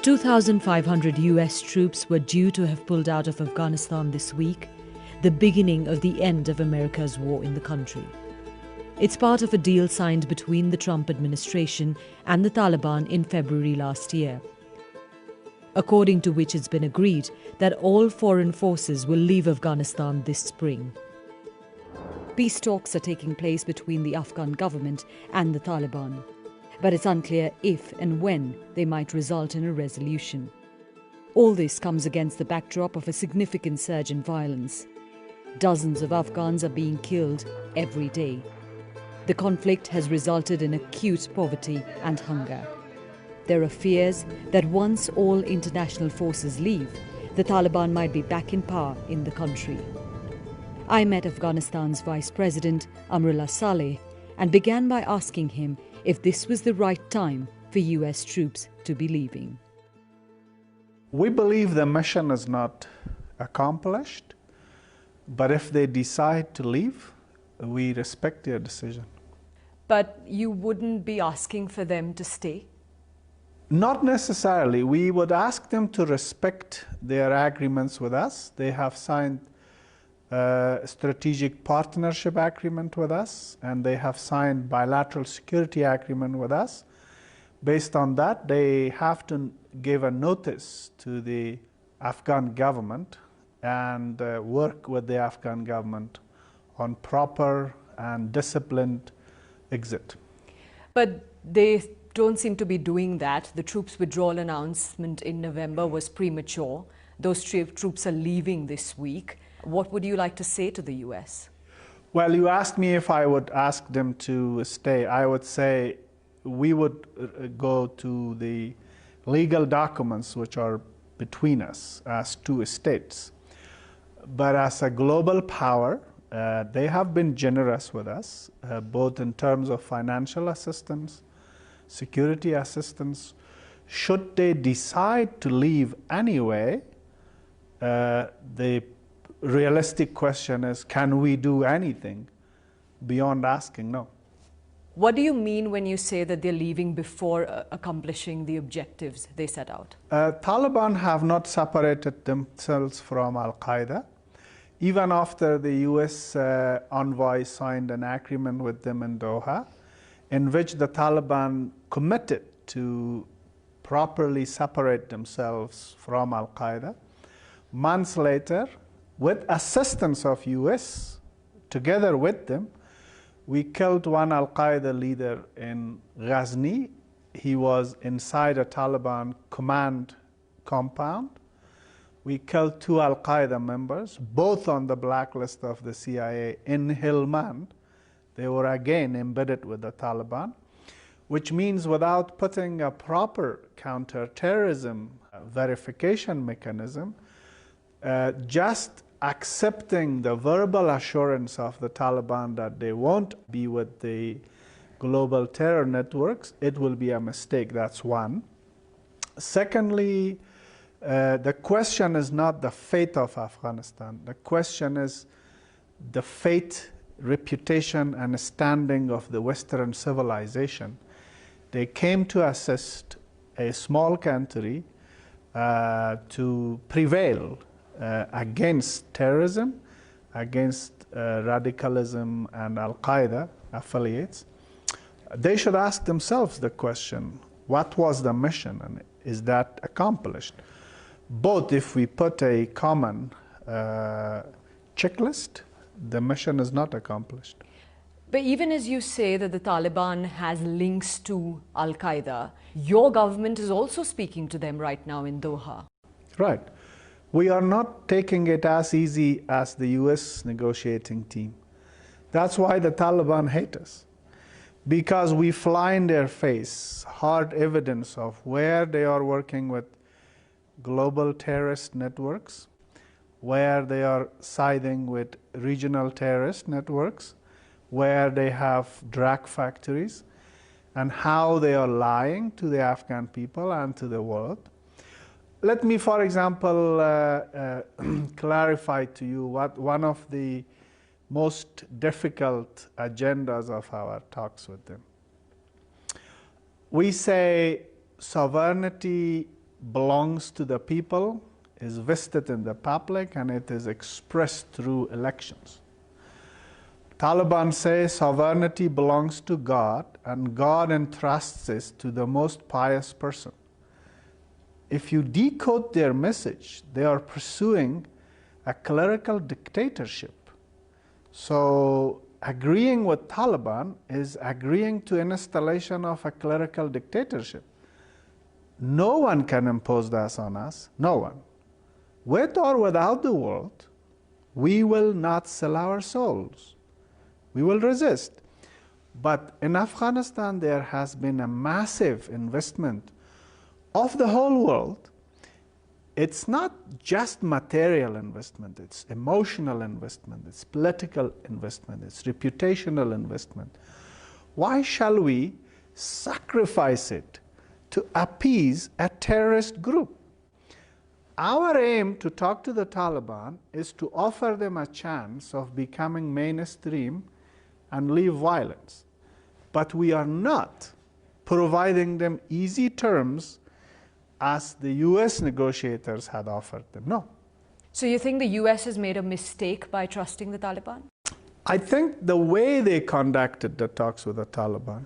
2,500 US troops were due to have pulled out of Afghanistan this week, the beginning of the end of America's war in the country. It's part of a deal signed between the Trump administration and the Taliban in February last year, according to which it's been agreed that all foreign forces will leave Afghanistan this spring. Peace talks are taking place between the Afghan government and the Taliban, but it's unclear if and when they might result in a resolution. All this comes against the backdrop of a significant surge in violence. Dozens of Afghans are being killed every day. The conflict has resulted in acute poverty and hunger. There are fears that once all international forces leave, the Taliban might be back in power in the country. I met Afghanistan's Vice President, Amrullah Saleh, and began by asking him if this was the right time for US troops to be leaving. We believe the mission is not accomplished, but if they decide to leave, we respect their decision. But you wouldn't be asking for them to stay? Not necessarily. We would ask them to respect their agreements with us. They have signed a strategic partnership agreement with us, and they have signed bilateral security agreement with us. Based on that, they have to give a notice to the Afghan government and work with the Afghan government on proper and disciplined exit. But they don't seem to be doing that. The troops withdrawal announcement in November was premature. Those troops are leaving this week. What would you like to say to the US? Well, you asked me if I would ask them to stay. I would say we would go to the legal documents which are between us as two states. But as a global power, they have been generous with us, both in terms of financial assistance, security assistance. Should they decide to leave anyway, the realistic question is, can we do anything beyond asking no? What do you mean when you say that they're leaving before accomplishing the objectives they set out? Taliban have not separated themselves from Al-Qaeda. Even after the US envoy signed an agreement with them in Doha, in which the Taliban committed to properly separate themselves from Al-Qaeda, months later, with assistance of US, together with them, we killed one Al-Qaeda leader in Ghazni. He was inside a Taliban command compound. We killed two Al-Qaeda members, both on the blacklist of the CIA in Helmand. They were again embedded with the Taliban, which means without putting a proper counterterrorism verification mechanism, just accepting the verbal assurance of the Taliban that they won't be with the global terror networks, it will be a mistake. That's one. Secondly, the question is not the fate of Afghanistan. The question is the fate, reputation, and standing of the Western civilization. They came to assist a small country to prevail against terrorism, against radicalism and Al-Qaeda affiliates. They should ask themselves the question, what was the mission and is that accomplished? Both, if we put a common checklist, the mission is not accomplished. But even as you say that the Taliban has links to Al-Qaeda, your government is also speaking to them right now in Doha. Right. We are not taking it as easy as the US negotiating team. That's why the Taliban hate us. Because we fly in their face hard evidence of where they are working with global terrorist networks, where they are siding with regional terrorist networks, where they have drug factories, and how they are lying to the Afghan people and to the world. Let me, for example, clarify to you what one of the most difficult agendas of our talks with them. We say sovereignty belongs to the people, is vested in the public, and it is expressed through elections. Taliban says sovereignty belongs to God, and God entrusts it to the most pious person. If you decode their message, they are pursuing a clerical dictatorship. So agreeing with Taliban is agreeing to installation of a clerical dictatorship. No one can impose that on us, no one. With or without the world, we will not sell our souls. We will resist. But in Afghanistan, there has been a massive investment of the whole world. It's not just material investment, it's emotional investment, it's political investment, it's reputational investment. Why shall we sacrifice it to appease a terrorist group? Our aim to talk to the Taliban is to offer them a chance of becoming mainstream and leave violence. But we are not providing them easy terms as the US negotiators had offered them. No. So you think the US has made a mistake by trusting the Taliban? I think the way they conducted the talks with the Taliban,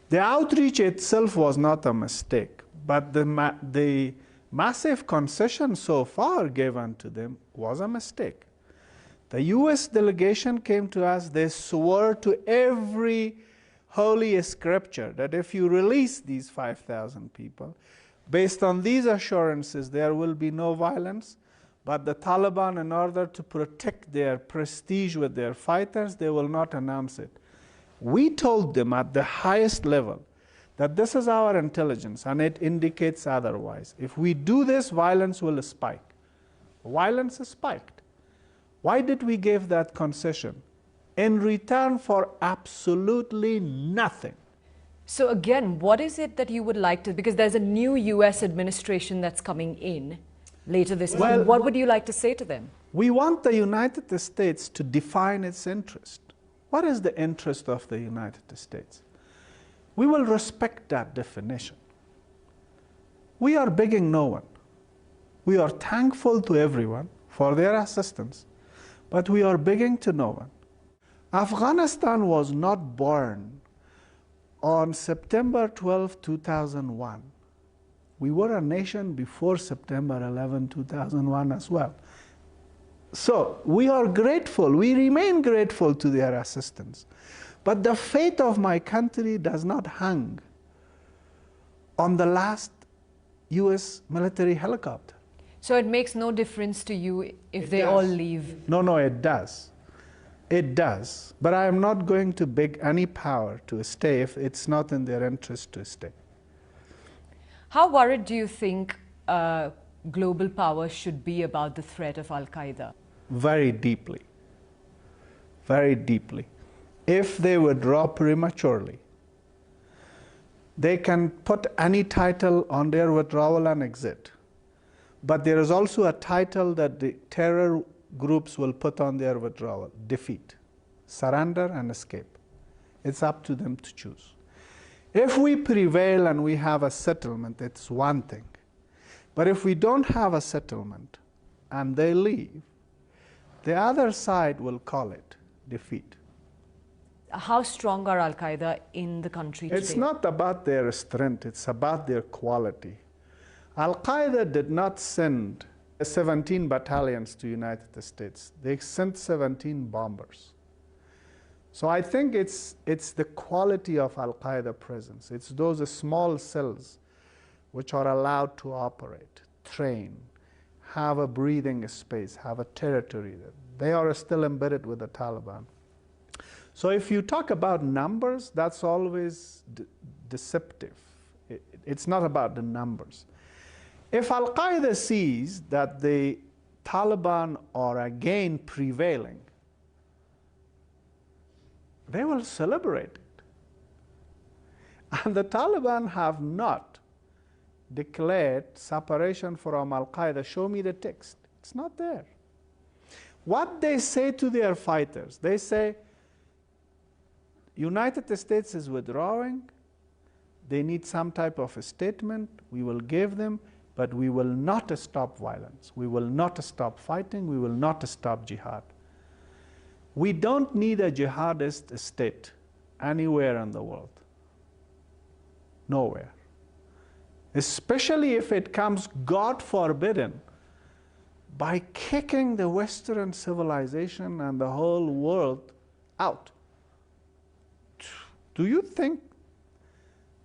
the outreach itself was not a mistake, but the massive concession so far given to them was a mistake. The US delegation came to us, they swore to every holy scripture that if you release these 5,000 people, based on these assurances, there will be no violence, but the Taliban, in order to protect their prestige with their fighters, they will not announce it. We told them at the highest level that this is our intelligence, and it indicates otherwise. If we do this, violence will spike. Violence spiked. Why did we give that concession? In return for absolutely nothing. So again, what is it that you would like to, because there's a new US administration that's coming in later this month. What would you like to say to them? We want the United States to define its interest. What is the interest of the United States? We will respect that definition. We are begging no one. We are thankful to everyone for their assistance, but we are begging to no one. Afghanistan was not born on September 12, 2001. We were a nation before September 11, 2001 as well. So we are grateful, we remain grateful to their assistance. But the fate of my country does not hang on the last US military helicopter. So it makes no difference to you if they all leave? No, it does. It does. But I am not going to beg any power to stay if it's not in their interest to stay. How worried do you think global power should be about the threat of Al-Qaeda? Very deeply. Very deeply. If they withdraw prematurely, they can put any title on their withdrawal and exit. But there is also a title that the terror groups will put on their withdrawal: defeat, surrender, and escape. It's up to them to choose. If we prevail and we have a settlement, it's one thing. But if we don't have a settlement and they leave, the other side will call it defeat. How strong are Al-Qaeda in the country today? It's not about their strength, it's about their quality. Al-Qaeda did not send 17 battalions to the United States. They sent 17 bombers. So I think it's the quality of Al-Qaeda presence. It's those small cells which are allowed to operate, train, have a breathing space, have a territory. They are still embedded with the Taliban. So if you talk about numbers, that's always deceptive. It's not about the numbers. If Al-Qaeda sees that the Taliban are again prevailing, they will celebrate it. And the Taliban have not declared separation from Al-Qaeda. Show me the text. It's not there. What they say to their fighters, they say, United States is withdrawing. They need some type of a statement. We will give them. but we will not stop violence. We will not stop fighting. We will not stop jihad. We don't need a jihadist state anywhere in the world. Nowhere. Especially if it comes, God forbidden, by kicking the Western civilization and the whole world out. Do you think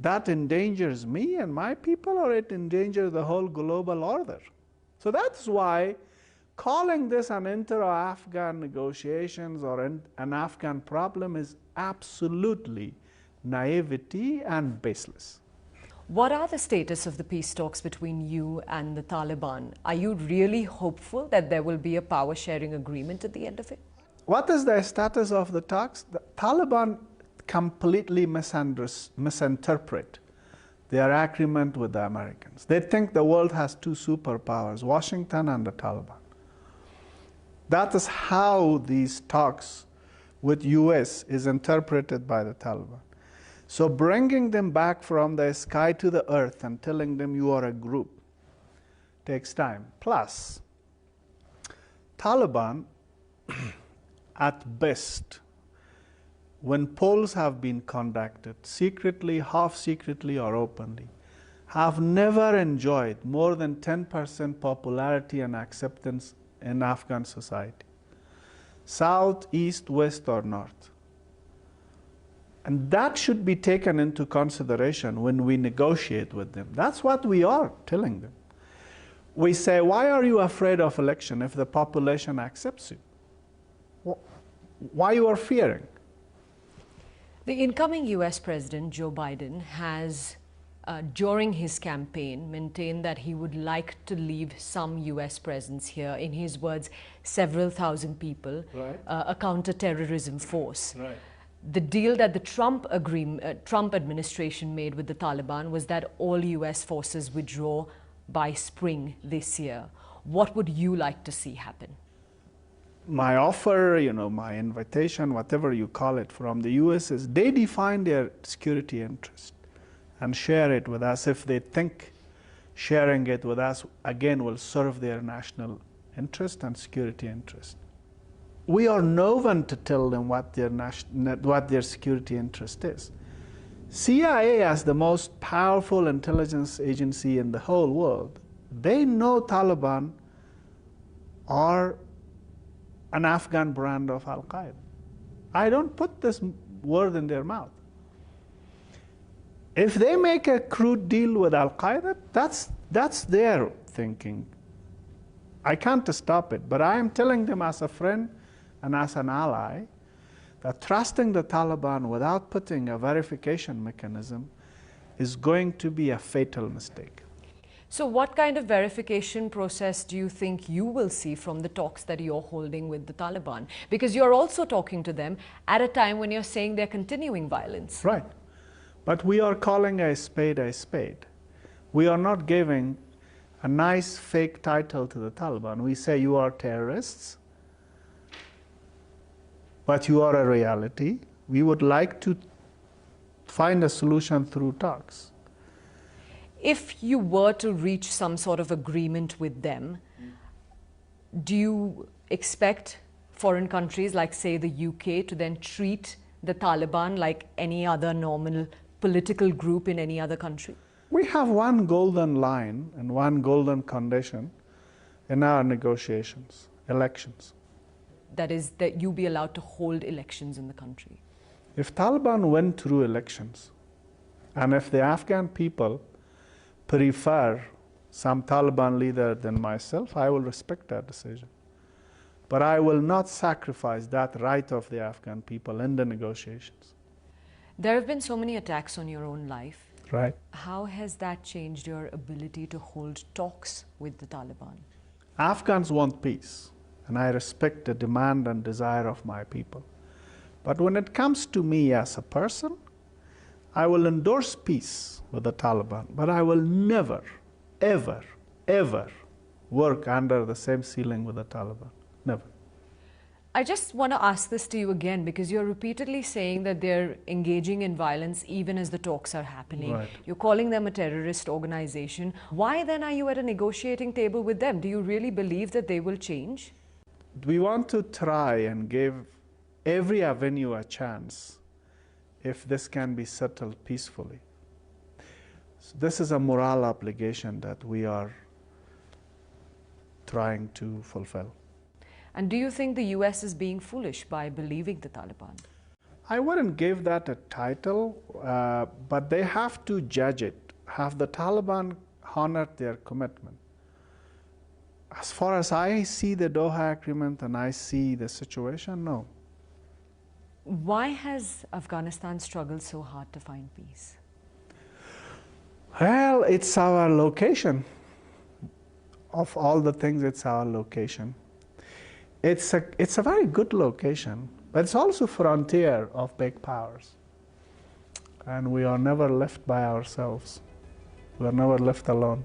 that endangers me and my people, or it endangers the whole global order? So that's why calling this an inter-Afghan negotiations or an Afghan problem is absolutely naivety and baseless. What are the status of the peace talks between you and the Taliban? Are you really hopeful that there will be a power-sharing agreement at the end of it? What is the status of the talks? The Taliban completely misinterpret their agreement with the Americans. They think the world has two superpowers, Washington and the Taliban. That is how these talks with US is interpreted by the Taliban. So bringing them back from the sky to the earth and telling them you are a group takes time. Plus, Taliban, at best, when polls have been conducted, secretly, half secretly, or openly, have never enjoyed more than 10% popularity and acceptance in Afghan society. South, east, west, or north. And that should be taken into consideration when we negotiate with them. That's what we are telling them. We say, why are you afraid of election if the population accepts you? Why you are fearing? The incoming US President, Joe Biden, has, during his campaign, maintained that he would like to leave some US presence here. In his words, several thousand people, Right. A counter-terrorism force. Right. The deal that the Trump administration made with the Taliban was that all US forces withdraw by spring this year. What would you like to see happen? My offer, my invitation, whatever you call it, from the US is they define their security interest and share it with us if they think sharing it with us, again, will serve their national interest and security interest. We are no one to tell them what their security interest is. CIA, as the most powerful intelligence agency in the whole world, they know Taliban are an Afghan brand of Al-Qaeda. I don't put this word in their mouth. If they make a crude deal with Al-Qaeda, that's their thinking. I can't stop it, but I am telling them as a friend and as an ally that trusting the Taliban without putting a verification mechanism is going to be a fatal mistake. So what kind of verification process do you think you will see from the talks that you're holding with the Taliban? Because you're also talking to them at a time when you're saying they're continuing violence. Right. But we are calling a spade a spade. We are not giving a nice fake title to the Taliban. We say you are terrorists, but you are a reality. We would like to find a solution through talks. If you were to reach some sort of agreement with them, do you expect foreign countries like, say, the UK to then treat the Taliban like any other normal political group in any other country? We have one golden line and one golden condition in our negotiations: elections. That is, that you be allowed to hold elections in the country. If Taliban went through elections, and if the Afghan people prefer some Taliban leader than myself, I will respect that decision. But I will not sacrifice that right of the Afghan people in the negotiations. There have been so many attacks on your own life. Right. How has that changed your ability to hold talks with the Taliban? Afghans want peace, and I respect the demand and desire of my people. But when it comes to me as a person, I will endorse peace with the Taliban, but I will never, ever, ever work under the same ceiling with the Taliban. Never. I just want to ask this to you again, because you're repeatedly saying that they're engaging in violence even as the talks are happening. Right. You're calling them a terrorist organization. Why then are you at a negotiating table with them? Do you really believe that they will change? We want to try and give every avenue a chance if this can be settled peacefully. So this is a moral obligation that we are trying to fulfill. And do you think the US is being foolish by believing the Taliban? I wouldn't give that a title, but they have to judge it. Have the Taliban honored their commitment? As far as I see the Doha Agreement and I see the situation, no. Why has Afghanistan struggled so hard to find peace? Well, it's our location. Of all the things, it's our location. It's a very good location, but it's also frontier of big powers. And we are never left by ourselves. We are never left alone.